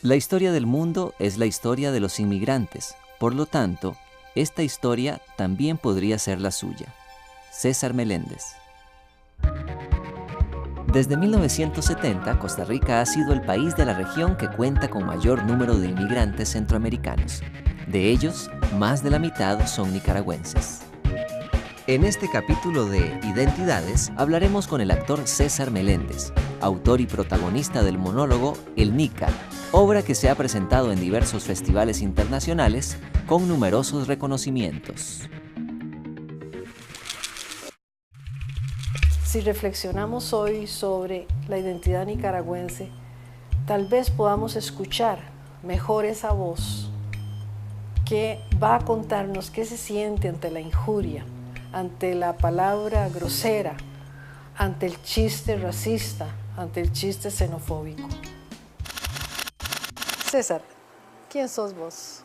La historia del mundo es la historia de los inmigrantes, por lo tanto, esta historia también podría ser la suya. César Meléndez. Desde 1970, Costa Rica ha sido el país de la región que cuenta con mayor número de inmigrantes centroamericanos. De ellos, más de la mitad son nicaragüenses. En este capítulo de Identidades hablaremos con el actor César Meléndez, autor y protagonista del monólogo El Nica, obra que se ha presentado en diversos festivales internacionales con numerosos reconocimientos. Si reflexionamos hoy sobre la identidad nicaragüense, tal vez podamos escuchar mejor esa voz que va a contarnos qué se siente ante la injuria, ante la palabra grosera, ante el chiste racista, ante el chiste xenofóbico. César, ¿quién sos vos?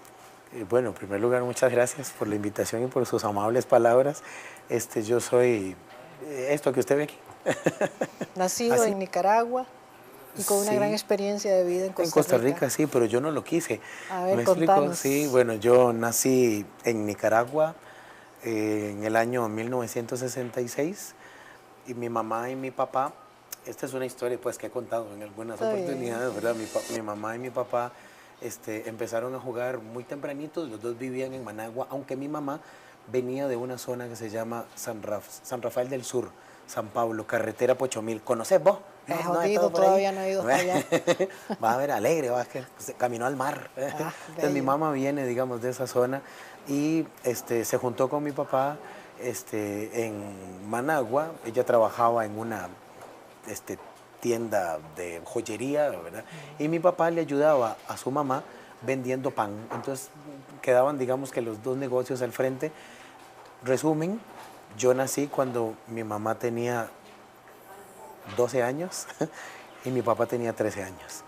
Bueno, en primer lugar, muchas gracias por la invitación y por sus amables palabras. Yo soy esto que usted ve aquí. Nacido en Nicaragua y con una gran experiencia de vida en Costa Rica. En Costa Rica, sí, pero yo no lo quise. A ver, ¿Me contanos. explico? Sí, bueno, yo nací en Nicaragua en el año 1966 y mi mamá y mi papá, esta es una historia pues que he contado en algunas oportunidades, ¿verdad? Mi mamá y mi papá empezaron a jugar muy tempranitos, los dos vivían en Managua, aunque mi mamá venía de una zona que se llama San Rafael del Sur, San Pablo, carretera Pochomil. ¿Conoces vos? Es jodido, todavía no he ido hasta allá. Va a ver, alegre, va, que pues, caminó al mar. Entonces mi mamá viene, digamos, de esa zona y se juntó con mi papá en Managua. Ella trabajaba en una tienda de joyería, ¿verdad? Y mi papá le ayudaba a su mamá vendiendo pan. Entonces quedaban, digamos, que los dos negocios al frente. Resumen, yo nací cuando mi mamá tenía 12 años y mi papá tenía 13 años.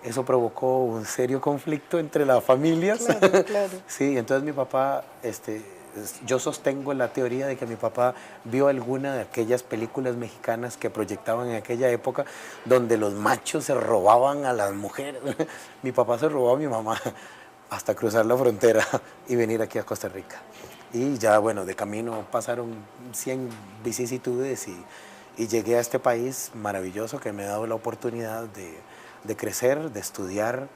Eso provocó un serio conflicto entre las familias. Claro, claro. Sí, entonces mi papá, yo sostengo la teoría de que mi papá vio alguna de aquellas películas mexicanas que proyectaban en aquella época donde los machos se robaban a las mujeres. Mi papá se robó a mi mamá hasta cruzar la frontera y venir aquí a Costa Rica. Y ya, bueno, de camino pasaron 100 vicisitudes y llegué a este país maravilloso que me ha dado la oportunidad de crecer, de estudiar,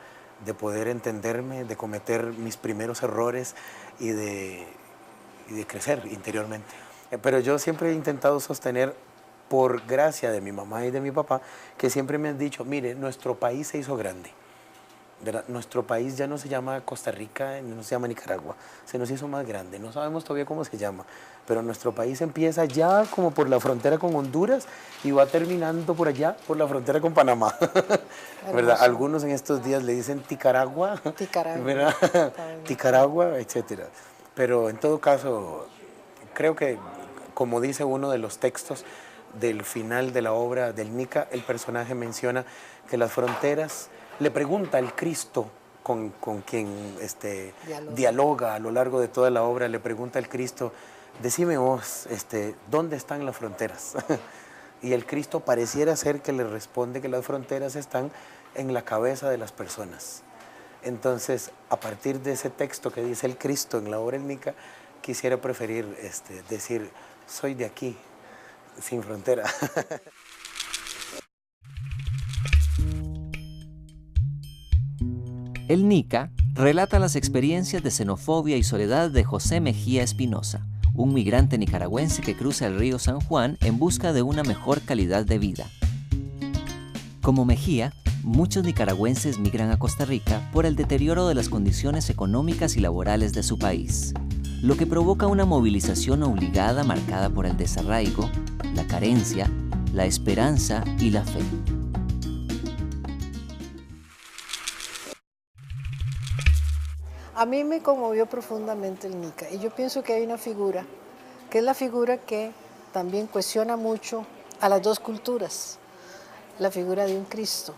de poder entenderme, de cometer mis primeros errores y de crecer interiormente. Pero yo siempre he intentado sostener, por gracia de mi mamá y de mi papá, que siempre me han dicho, mire, nuestro país se hizo grande. ¿Verdad? Nuestro país ya no se llama Costa Rica, no se llama Nicaragua, se nos hizo más grande, no sabemos todavía cómo se llama, pero nuestro país empieza ya como por la frontera con Honduras y va terminando por allá, por la frontera con Panamá. ¿Verdad? Algunos en estos días le dicen Ticaragua, ¿verdad? Ticaragua, etc. Pero en todo caso, creo que, como dice uno de los textos del final de la obra del Nica, el personaje menciona que las fronteras, le pregunta al Cristo con quien dialoga a lo largo de toda la obra, le pregunta al Cristo, decime vos, ¿dónde están las fronteras? Y el Cristo pareciera ser que le responde que las fronteras están en la cabeza de las personas. Entonces, a partir de ese texto que dice el Cristo en la obra del Nica, quisiera preferir decir, soy de aquí, sin frontera. El Nica relata las experiencias de xenofobia y soledad de José Mejía Espinosa, un migrante nicaragüense que cruza el río San Juan en busca de una mejor calidad de vida. Como Mejía, muchos nicaragüenses migran a Costa Rica por el deterioro de las condiciones económicas y laborales de su país, lo que provoca una movilización obligada marcada por el desarraigo, la carencia, la esperanza y la fe. A mí me conmovió profundamente el Nica y yo pienso que hay una figura, que es la figura que también cuestiona mucho a las dos culturas, la figura de un Cristo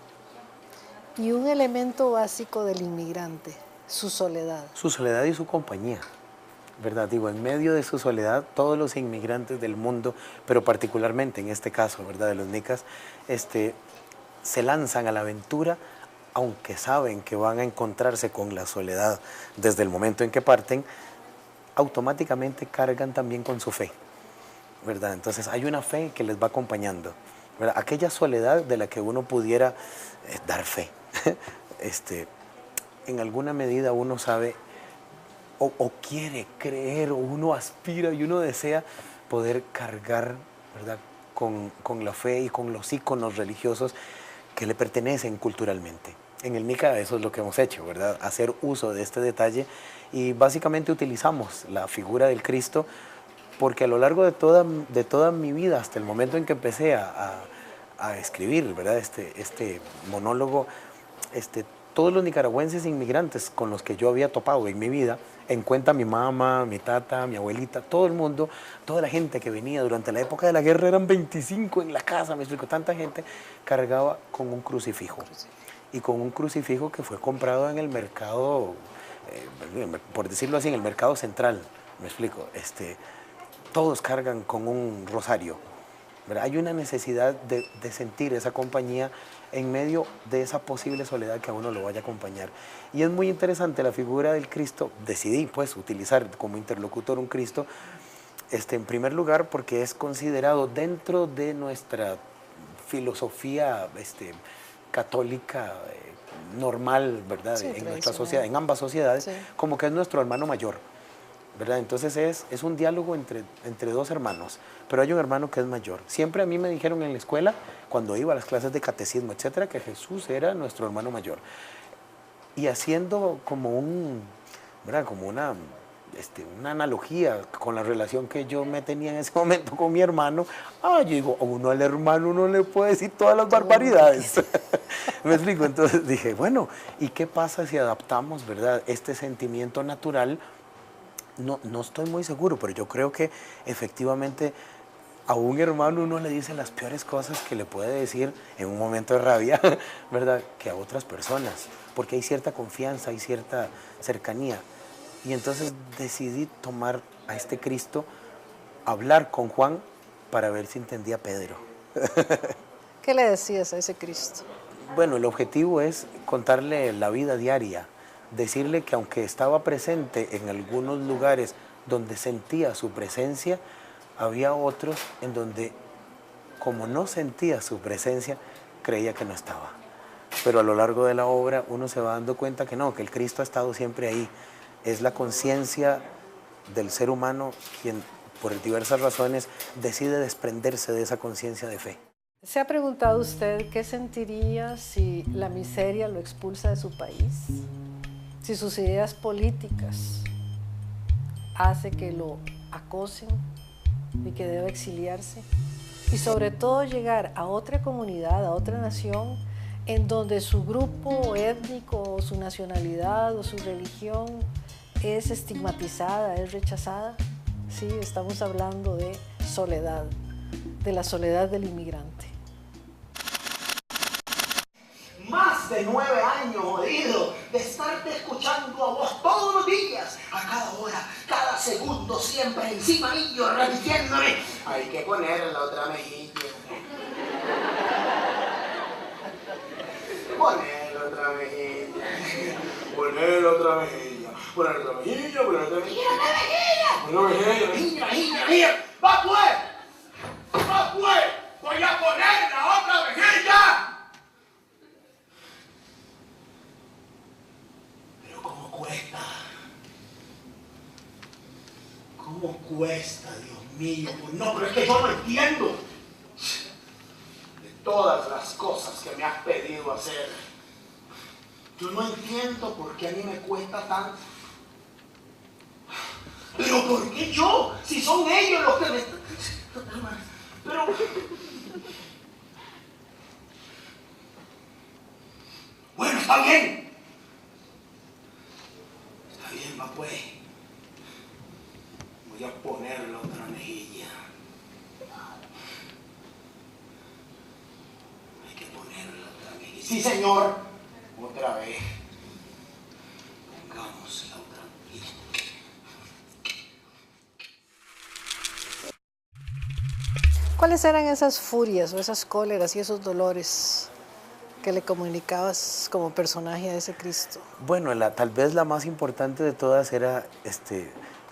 y un elemento básico del inmigrante, su soledad. Su soledad y su compañía, ¿verdad? Digo, en medio de su soledad, todos los inmigrantes del mundo, pero particularmente en este caso, ¿verdad?, de los nicas, se lanzan a la aventura, aunque saben que van a encontrarse con la soledad desde el momento en que parten, automáticamente cargan también con su fe, ¿verdad? Entonces hay una fe que les va acompañando, ¿verdad? Aquella soledad de la que uno pudiera dar fe. En alguna medida uno sabe o quiere creer, o uno aspira y uno desea poder cargar, ¿verdad?, con la fe y con los íconos religiosos que le pertenecen culturalmente. En el MICA eso es lo que hemos hecho, ¿verdad? Hacer uso de este detalle, y básicamente utilizamos la figura del Cristo porque a lo largo de toda mi vida, hasta el momento en que empecé a escribir, ¿verdad?, este monólogo, todos los nicaragüenses inmigrantes con los que yo había topado en mi vida, en cuenta mi mamá, mi tata, mi abuelita, todo el mundo, toda la gente que venía durante la época de la guerra, eran 25 en la casa, me explico, tanta gente, cargaba con un crucifijo. Y con un crucifijo que fue comprado en el mercado, por decirlo así, en el mercado central, me explico, todos cargan con un rosario, ¿verdad? Hay una necesidad de sentir esa compañía en medio de esa posible soledad que a uno lo vaya a acompañar. Y es muy interesante la figura del Cristo. Decidí pues utilizar como interlocutor un Cristo, en primer lugar porque es considerado dentro de nuestra filosofía católica normal, ¿verdad? Sí, en nuestra sociedad, en ambas sociedades, sí, como que es nuestro hermano mayor, ¿verdad? Entonces es un diálogo entre dos hermanos, pero hay un hermano que es mayor. Siempre a mí me dijeron en la escuela, cuando iba a las clases de catecismo, etcétera, que Jesús era nuestro hermano mayor. Y haciendo como ¿verdad?, como una analogía con la relación que yo me tenía en ese momento con mi hermano, yo digo, uno al hermano no le puede decir todas las barbaridades. ¿Me explico? Entonces dije, bueno, ¿y qué pasa si adaptamos, ¿verdad?, este sentimiento natural? No estoy muy seguro, pero yo creo que efectivamente a un hermano uno le dice las peores cosas que le puede decir en un momento de rabia, ¿verdad?, que a otras personas, porque hay cierta confianza, hay cierta cercanía. Y entonces decidí tomar a este Cristo, hablar con Juan para ver si entendía a Pedro. ¿Qué le decías a ese Cristo? Bueno, el objetivo es contarle la vida diaria, decirle que aunque estaba presente en algunos lugares donde sentía su presencia, había otros en donde, como no sentía su presencia, creía que no estaba. Pero a lo largo de la obra uno se va dando cuenta que no, que el Cristo ha estado siempre ahí. Es la conciencia del ser humano quien, por diversas razones, decide desprenderse de esa conciencia de fe. ¿Se ha preguntado usted qué sentiría si la miseria lo expulsa de su país? Si sus ideas políticas hace que lo acosen y que deba exiliarse? Y sobre todo llegar a otra comunidad, a otra nación, en donde su grupo étnico, o su nacionalidad o su religión es estigmatizada, es rechazada. Sí, estamos hablando de soledad, de la soledad del inmigrante. Más de 9 años, jodido, de estarte escuchando a vos todos los días, a cada hora, cada segundo, siempre encima mío, repitiéndome, hay que poner la otra mejilla. Poner la otra mejilla. Poner la otra mejilla. Poner la otra mejilla, poner la otra mejilla. Poner la mejilla, mejilla. ¡Va pues! ¡Va pues! ¡Voy a poner la otra mejilla! Pero ¿cómo cuesta? ¿Cómo cuesta, Dios mío? Pues no, pero es que yo no entiendo. De todas las cosas que me has pedido hacer, yo no entiendo por qué a mí me cuesta tanto. ¿Pero por qué yo? Si son ellos los que me... Pero... Bueno, está bien. Está bien, va pues. Voy a poner la otra mejilla. Hay que poner la otra mejilla. Sí, señor. Otra vez. Pongamos la otra mejilla. ¿Cuáles eran esas furias o esas cóleras y esos dolores que le comunicabas como personaje a ese Cristo? Bueno, tal vez la más importante de todas era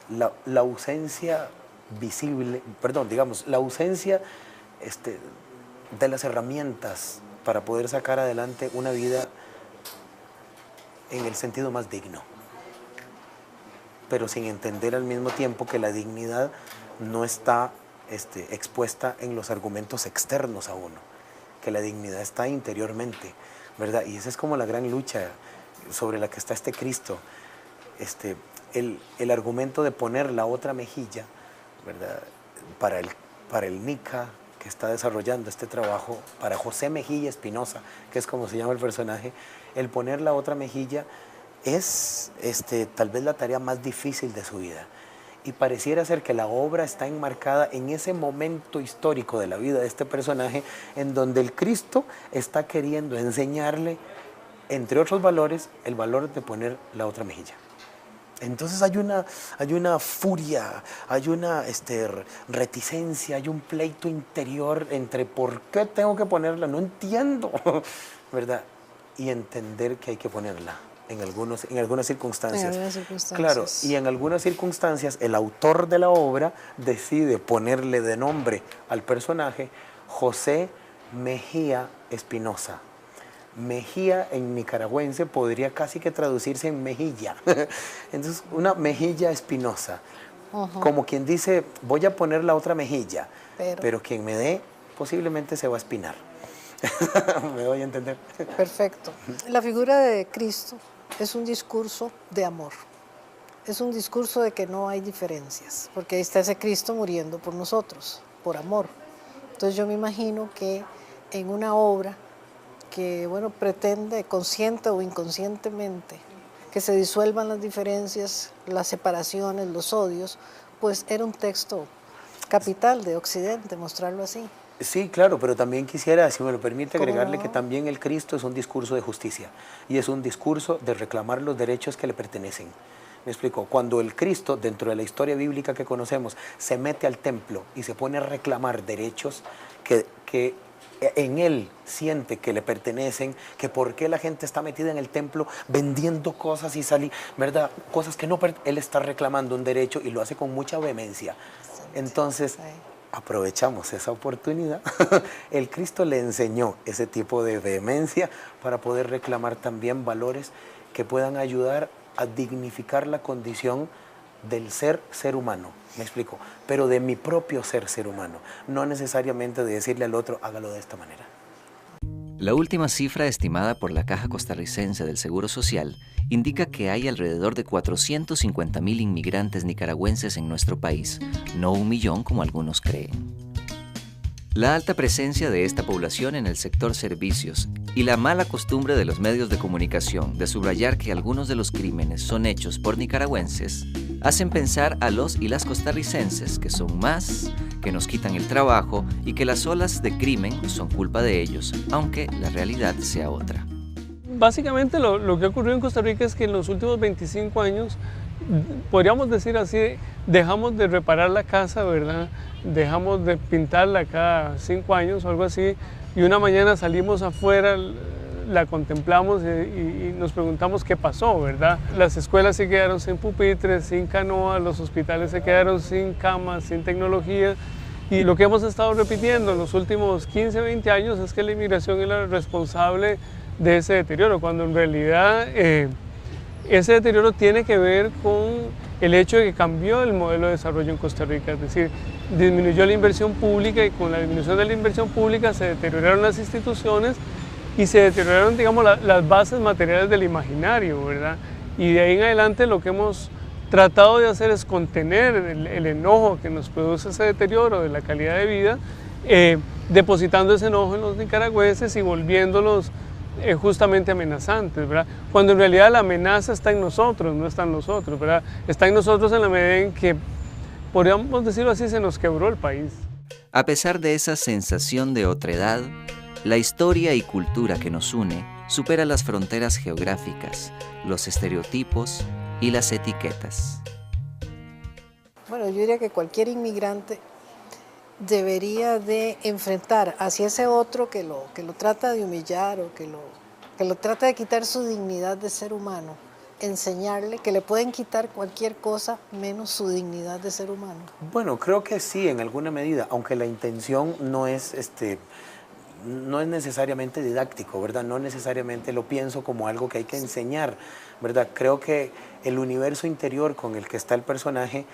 la ausencia visible, perdón, digamos, la ausencia de las herramientas para poder sacar adelante una vida en el sentido más digno, pero sin entender al mismo tiempo que la dignidad no está expuesta en los argumentos externos a uno, que la dignidad está interiormente, ¿verdad? Y esa es como la gran lucha sobre la que está este Cristo, el argumento de poner la otra mejilla, ¿verdad? Para el Nica, que está desarrollando este trabajo, para José Mejía Espinosa, que es como se llama el personaje, el poner la otra mejilla es tal vez la tarea más difícil de su vida. Y pareciera ser que la obra está enmarcada en ese momento histórico de la vida de este personaje, en donde el Cristo está queriendo enseñarle, entre otros valores, el valor de poner la otra mejilla. Entonces hay una furia, hay una reticencia, hay un pleito interior entre por qué tengo que ponerla, no entiendo, ¿verdad? Y entender que hay que ponerla en algunas circunstancias. En algunas circunstancias. Claro, y en algunas circunstancias el autor de la obra decide ponerle de nombre al personaje José Mejía Espinosa. Mejía en nicaragüense podría casi que traducirse en mejilla. Entonces, una mejilla espinosa. Como quien dice, voy a poner la otra mejilla, pero quien me dé posiblemente se va a espinar. ¿Me doy a entender? Perfecto. La figura de Cristo es un discurso de amor. Es un discurso de que no hay diferencias, porque ahí está ese Cristo muriendo por nosotros, por amor. Entonces yo me imagino que en una obra que, bueno, pretende consciente o inconscientemente que se disuelvan las diferencias, las separaciones, los odios, pues era un texto capital de Occidente, mostrarlo así. Sí, claro, pero también quisiera, si me lo permite, agregarle que también el Cristo es un discurso de justicia y es un discurso de reclamar los derechos que le pertenecen. Me explico, cuando el Cristo, dentro de la historia bíblica que conocemos, se mete al templo y se pone a reclamar derechos que en él siente que le pertenecen, que por qué la gente está metida en el templo vendiendo cosas y salir, ¿verdad? Cosas que no, él está reclamando un derecho y lo hace con mucha vehemencia. Entonces, aprovechamos esa oportunidad. El Cristo le enseñó ese tipo de vehemencia para poder reclamar también valores que puedan ayudar a dignificar la condición del ser humano, me explico, pero de mi propio ser humano, no necesariamente de decirle al otro, hágalo de esta manera. La última cifra estimada por la Caja Costarricense del Seguro Social indica que hay alrededor de 450,000 inmigrantes nicaragüenses en nuestro país, no 1 millón como algunos creen. La alta presencia de esta población en el sector servicios y la mala costumbre de los medios de comunicación de subrayar que algunos de los crímenes son hechos por nicaragüenses hacen pensar a los y las costarricenses que son más, que nos quitan el trabajo y que las olas de crimen son culpa de ellos, aunque la realidad sea otra. Básicamente lo que ha ocurrido en Costa Rica es que en los últimos 25 años, podríamos decir así, dejamos de reparar la casa, ¿verdad? Dejamos de pintarla cada 5 años o algo así, y una mañana salimos afuera, la contemplamos y nos preguntamos qué pasó, ¿verdad? Las escuelas se quedaron sin pupitres, sin canoas, los hospitales se quedaron sin camas, sin tecnología, y lo que hemos estado repitiendo en los últimos 15, 20 años es que la inmigración es la responsable de ese deterioro, cuando en realidad ese deterioro tiene que ver con el hecho de que cambió el modelo de desarrollo en Costa Rica, es decir, disminuyó la inversión pública y con la disminución de la inversión pública se deterioraron las instituciones y se deterioraron, digamos, las bases materiales del imaginario, ¿verdad? Y de ahí en adelante lo que hemos tratado de hacer es contener el enojo que nos produce ese deterioro de la calidad de vida, depositando ese enojo en los nicaragüenses y volviéndolos justamente amenazantes, ¿verdad? Cuando en realidad la amenaza está en nosotros, no está en nosotros, ¿verdad? Está en nosotros en la medida en que, podríamos decirlo así, se nos quebró el país. A pesar de esa sensación de otredad, la historia y cultura que nos une supera las fronteras geográficas, los estereotipos y las etiquetas. Bueno, yo diría que cualquier inmigrante debería de enfrentar hacia ese otro que lo trata de humillar o que lo trata de quitar su dignidad de ser humano, enseñarle que le pueden quitar cualquier cosa menos su dignidad de ser humano? Bueno, creo que sí, en alguna medida, aunque la intención no es necesariamente didáctico, ¿verdad? No necesariamente lo pienso como algo que hay que enseñar, ¿verdad? Creo que el universo interior con el que está el personaje,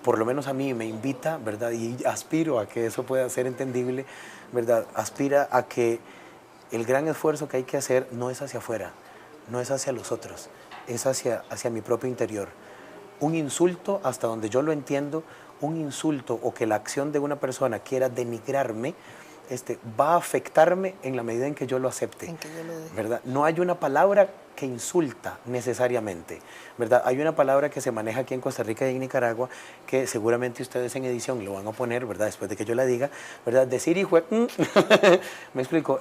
por lo menos a mí me invita, ¿verdad? Y aspiro a que eso pueda ser entendible, ¿verdad? Aspira a que el gran esfuerzo que hay que hacer no es hacia afuera, no es hacia los otros, es hacia mi propio interior. Un insulto, hasta donde yo lo entiendo, un insulto o que la acción de una persona quiera denigrarme, va a afectarme en la medida en que yo lo acepte, En que yo lo deje. ¿verdad? No hay una palabra que insulta necesariamente, ¿verdad? Hay una palabra que se maneja aquí en Costa Rica y en Nicaragua que seguramente ustedes en edición lo van a poner, ¿verdad? Después de que yo la diga, ¿verdad? Decir hijo, me explico,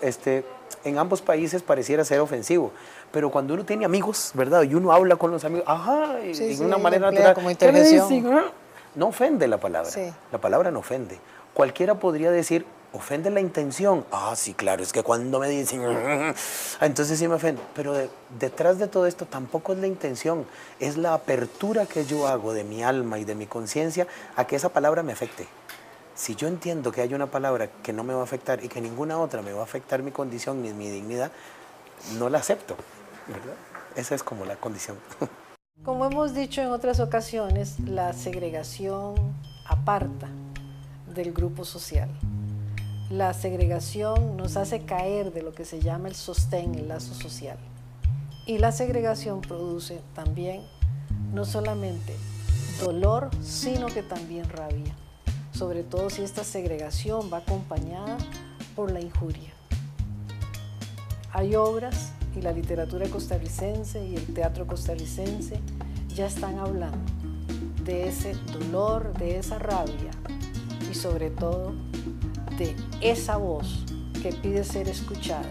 en ambos países pareciera ser ofensivo, pero cuando uno tiene amigos, ¿verdad? Y uno habla con los amigos, ajá, Sí, de una manera emplea natural, como ¿qué le interjección. dicen? No ofende la palabra, Sí. la palabra no ofende. Cualquiera podría decir, ofende la intención. Ah, sí, claro, es que cuando me dicen, entonces sí me ofende. Pero detrás de todo esto tampoco es la intención, es la apertura que yo hago de mi alma y de mi conciencia a que esa palabra me afecte. Si yo entiendo que hay una palabra que no me va a afectar y que ninguna otra me va a afectar mi condición ni mi dignidad, no la acepto, ¿verdad? Esa es como la condición. Como hemos dicho en otras ocasiones, la segregación aparta del grupo social. La segregación nos hace caer de lo que se llama el sostén, el lazo social. Y la segregación produce también no solamente dolor, sino que también rabia. Sobre todo si esta segregación va acompañada por la injuria. Hay obras, y la literatura costarricense y el teatro costarricense ya están hablando de ese dolor, de esa rabia y sobre todo de esa voz que pide ser escuchada,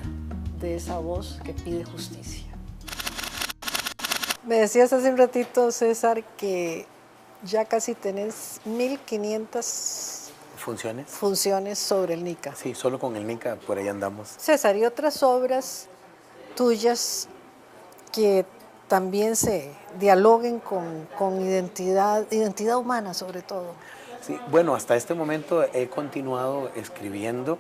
de esa voz que pide justicia. Me decías hace un ratito, César, que ya casi tenés 1500 funciones sobre el Nica. Sí, solo con el Nica por ahí andamos. César, ¿y otras obras tuyas que también se dialoguen con identidad humana sobre todo? Sí, bueno, hasta este momento he continuado escribiendo.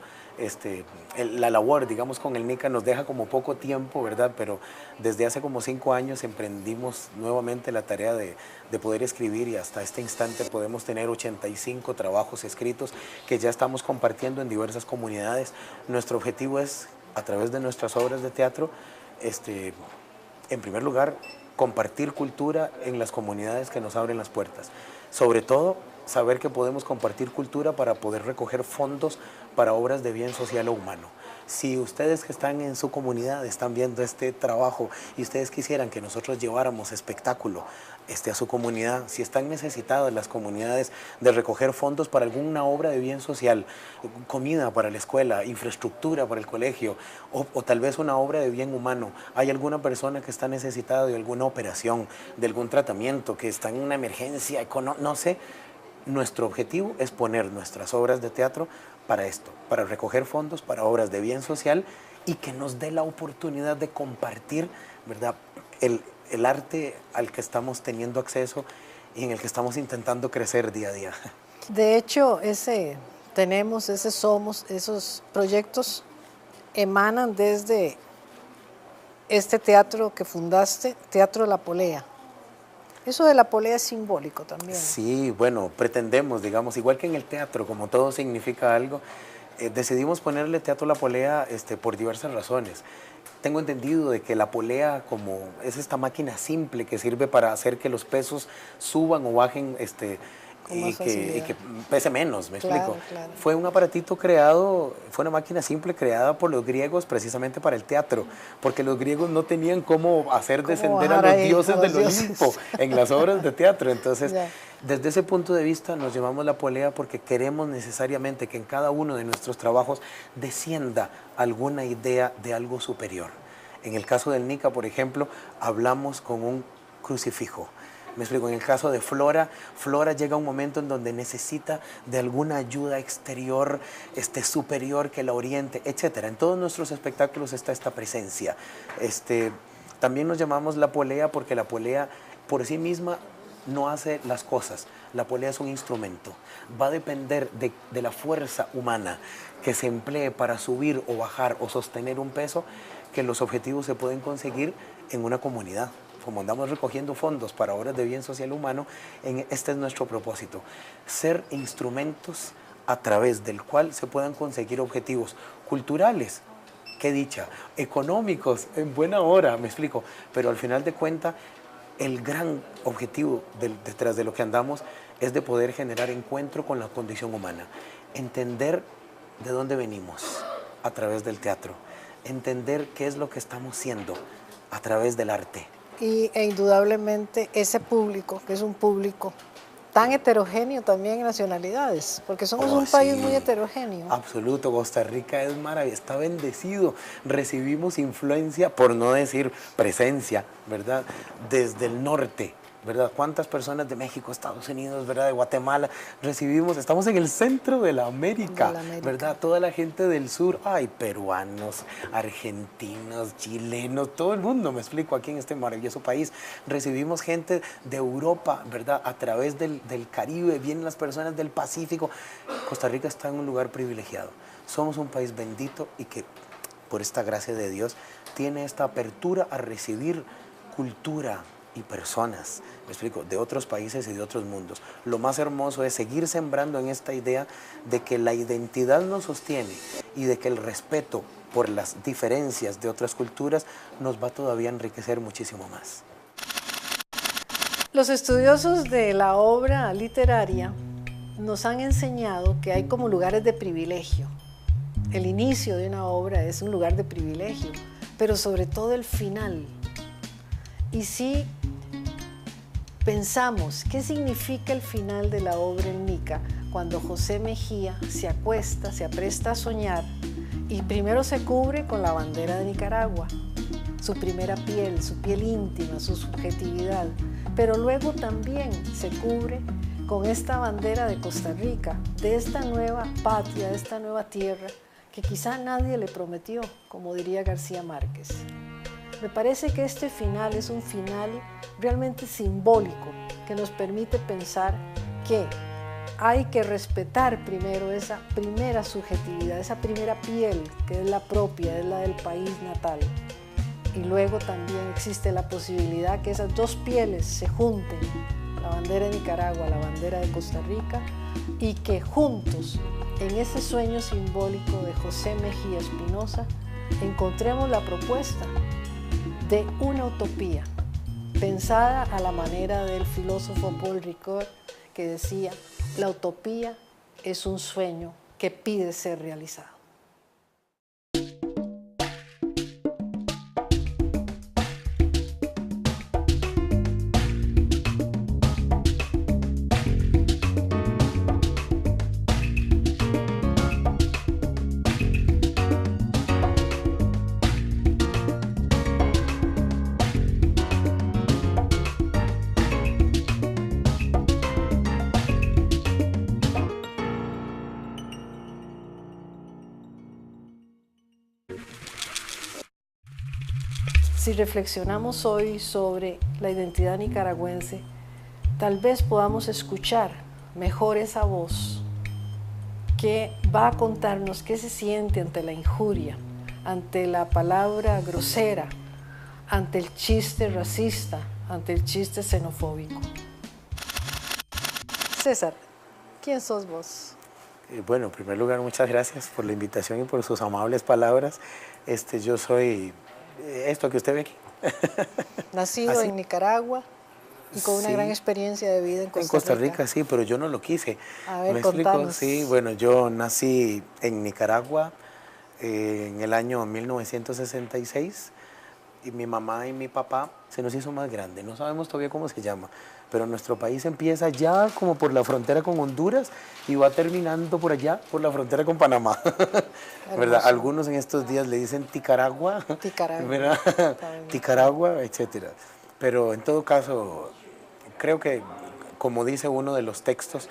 La labor, digamos, con el Nica nos deja como poco tiempo, ¿verdad? Pero desde hace como 5 años emprendimos nuevamente la tarea de poder escribir y hasta este instante podemos tener 85 trabajos escritos que ya estamos compartiendo en diversas comunidades. Nuestro objetivo es, a través de nuestras obras de teatro, en primer lugar, compartir cultura en las comunidades que nos abren las puertas. Sobre todo, saber que podemos compartir cultura para poder recoger fondos para obras de bien social o humano. Si ustedes que están en su comunidad están viendo este trabajo y ustedes quisieran que nosotros lleváramos espectáculo a su comunidad, si están necesitadas las comunidades de recoger fondos para alguna obra de bien social, comida para la escuela, infraestructura para el colegio o tal vez una obra de bien humano, hay alguna persona que está necesitada de alguna operación, de algún tratamiento, que está en una emergencia económica, no sé, nuestro objetivo es poner nuestras obras de teatro para esto, para recoger fondos para obras de bien social y que nos dé la oportunidad de compartir, ¿verdad?, el arte al que estamos teniendo acceso y en el que estamos intentando crecer día a día. De hecho, somos, esos proyectos emanan desde este teatro que fundaste, Teatro La Polea. Eso de la polea es simbólico también. Sí, bueno, pretendemos, digamos, igual que en el teatro, como todo significa algo, decidimos ponerle Teatro La Polea por diversas razones. Tengo entendido de que la polea como es esta máquina simple que sirve para hacer que los pesos suban o bajen y que pese menos, me explico. Claro. Fue un aparatito creado, fue una máquina simple creada por los griegos precisamente para el teatro, porque los griegos no tenían cómo hacer descender a los dioses del Olimpo en las obras de teatro. Entonces, desde ese punto de vista nos llamamos la polea porque queremos necesariamente que en cada uno de nuestros trabajos descienda alguna idea de algo superior. En el caso del Nica, por ejemplo, hablamos con un crucifijo. Me explico, en el caso de Flora, Flora llega a un momento en donde necesita de alguna ayuda exterior, superior que la oriente, etc. En todos nuestros espectáculos está esta presencia. También nos llamamos la polea porque la polea por sí misma no hace las cosas. La polea es un instrumento. Va a depender de la fuerza humana que se emplee para subir o bajar o sostener un peso, que los objetivos se pueden conseguir en una comunidad. Como andamos recogiendo fondos para obras de bien social humano, este es nuestro propósito. Ser instrumentos a través del cual se puedan conseguir objetivos culturales, qué dicha, económicos, en buena hora, me explico, pero al final de cuentas, el gran objetivo detrás de lo que andamos es de poder generar encuentro con la condición humana, entender de dónde venimos a través del teatro, entender qué es lo que estamos siendo a través del arte. E indudablemente ese público, que es un público tan heterogéneo también en nacionalidades, porque somos un país muy heterogéneo. Absoluto, Costa Rica es maravilloso, está bendecido, recibimos influencia, por no decir presencia, ¿verdad? Desde el norte, ¿verdad? ¿Cuántas personas de México, Estados Unidos, ¿verdad? De Guatemala recibimos? Estamos en el centro de la América, ¿verdad? Toda la gente del sur, ay, peruanos, argentinos, chilenos, todo el mundo, me explico, aquí en este maravilloso país. Recibimos gente de Europa, ¿verdad? A través del Caribe, vienen las personas del Pacífico. Costa Rica está en un lugar privilegiado. Somos un país bendito y que, por esta gracia de Dios, tiene esta apertura a recibir cultura y personas, me explico, de otros países y de otros mundos. Lo más hermoso es seguir sembrando en esta idea de que la identidad nos sostiene y de que el respeto por las diferencias de otras culturas nos va todavía a enriquecer muchísimo más. Los estudiosos de la obra literaria nos han enseñado que hay como lugares de privilegio. El inicio de una obra es un lugar de privilegio, pero sobre todo el final. Y si pensamos qué significa el final de la obra en Nica, cuando José Mejía se acuesta, se apresta a soñar y primero se cubre con la bandera de Nicaragua, su primera piel, su piel íntima, su subjetividad, pero luego también se cubre con esta bandera de Costa Rica, de esta nueva patria, de esta nueva tierra que quizá nadie le prometió, como diría García Márquez. Me parece que este final es un final realmente simbólico que nos permite pensar que hay que respetar primero esa primera subjetividad, esa primera piel que es la propia, es la del país natal. Y luego también existe la posibilidad que esas dos pieles se junten, la bandera de Nicaragua, la bandera de Costa Rica, y que juntos, en ese sueño simbólico de José Mejía Espinosa, encontremos la propuesta de una utopía, pensada a la manera del filósofo Paul Ricoeur, que decía, la utopía es un sueño que pide ser realizado. Si reflexionamos hoy sobre la identidad nicaragüense, tal vez podamos escuchar mejor esa voz que va a contarnos qué se siente ante la injuria, ante la palabra grosera, ante el chiste racista, ante el chiste xenofóbico. César, ¿quién sos vos? Bueno, en primer lugar, muchas gracias por la invitación y por sus amables palabras. Yo soy esto que usted ve aquí. Nacido en Nicaragua y con una gran experiencia de vida en Costa Rica. En Costa Rica, sí, pero yo no lo quise. A ver, ¿Me contanos. explico? Sí, bueno, yo nací en Nicaragua en el año 1966 y mi mamá y mi papá se nos hizo más grande. No sabemos todavía cómo se llama, pero nuestro país empieza ya como por la frontera con Honduras y va terminando por allá, por la frontera con Panamá. ¿Verdad? Algunos en estos días le dicen Ticaragua, Ticaragua, ¿verdad? Ticaragua, etcétera. Pero en todo caso, creo que, como dice uno de los textos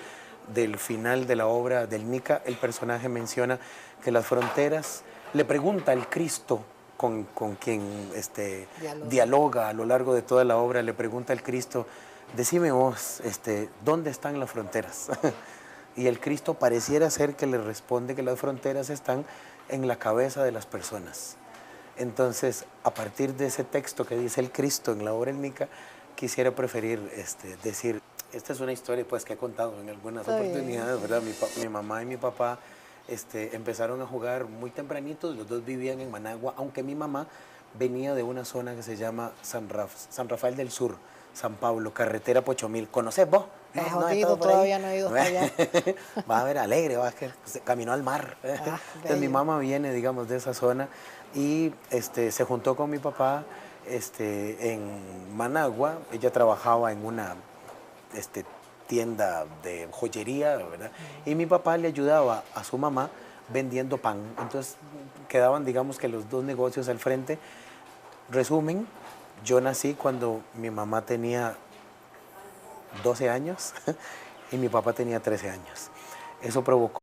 del final de la obra del Nica, el personaje menciona que las fronteras, le pregunta al Cristo con quien dialoga a lo largo de toda la obra, le pregunta al Cristo, decime vos, ¿dónde están las fronteras? Y el Cristo pareciera ser que le responde que las fronteras están en la cabeza de las personas. Entonces, a partir de ese texto que dice el Cristo en la obra del Nica, quisiera preferir decir, esta es una historia pues, que he contado en algunas oportunidades, ¿verdad? Mi mamá y mi papá empezaron a jugar muy tempranitos, los dos vivían en Managua, aunque mi mamá venía de una zona que se llama San Rafael del Sur, San Pablo, carretera Pochomil. ¿Conoces vos? No, todavía no he ido allá. Va a ver, alegre, va, que caminó al mar. Entonces mi mamá viene, digamos, de esa zona y se juntó con mi papá en Managua. Ella trabajaba en una tienda de joyería, ¿verdad? Y mi papá le ayudaba a su mamá vendiendo pan. Entonces quedaban, digamos, que los dos negocios al frente. Resumen, yo nací cuando mi mamá tenía 12 años y mi papá tenía 13 años. Eso provocó.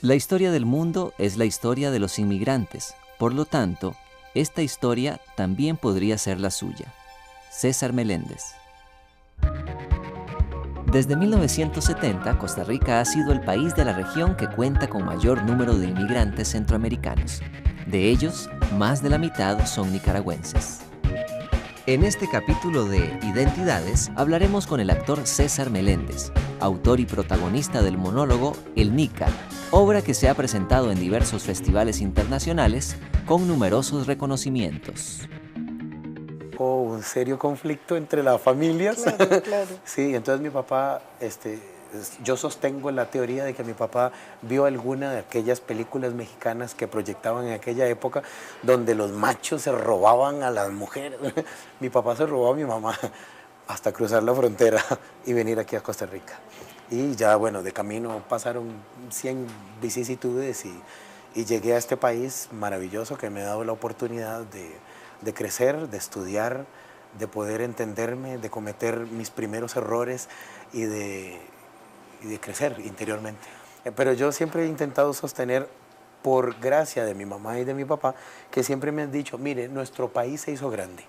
La historia del mundo es la historia de los inmigrantes. Por lo tanto, esta historia también podría ser la suya. César Meléndez. Desde 1970, Costa Rica ha sido el país de la región que cuenta con mayor número de inmigrantes centroamericanos. De ellos, más de la mitad son nicaragüenses. En este capítulo de Identidades hablaremos con el actor César Meléndez, autor y protagonista del monólogo El Nica, obra que se ha presentado en diversos festivales internacionales con numerosos reconocimientos. Hubo un serio conflicto entre las familias. Claro, claro. Sí, entonces mi papá, yo sostengo la teoría de que mi papá vio alguna de aquellas películas mexicanas que proyectaban en aquella época donde los machos se robaban a las mujeres. Mi papá se robó a mi mamá hasta cruzar la frontera y venir aquí a Costa Rica. Y ya, bueno, de camino pasaron 100 vicisitudes y llegué a este país maravilloso que me ha dado la oportunidad de crecer, de estudiar, de poder entenderme, de cometer mis primeros errores y de crecer interiormente. Pero yo siempre he intentado sostener, por gracia de mi mamá y de mi papá, que siempre me han dicho, mire, nuestro país se hizo grande.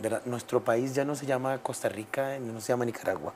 ¿Verdad? Nuestro país ya no se llama Costa Rica, no se llama Nicaragua.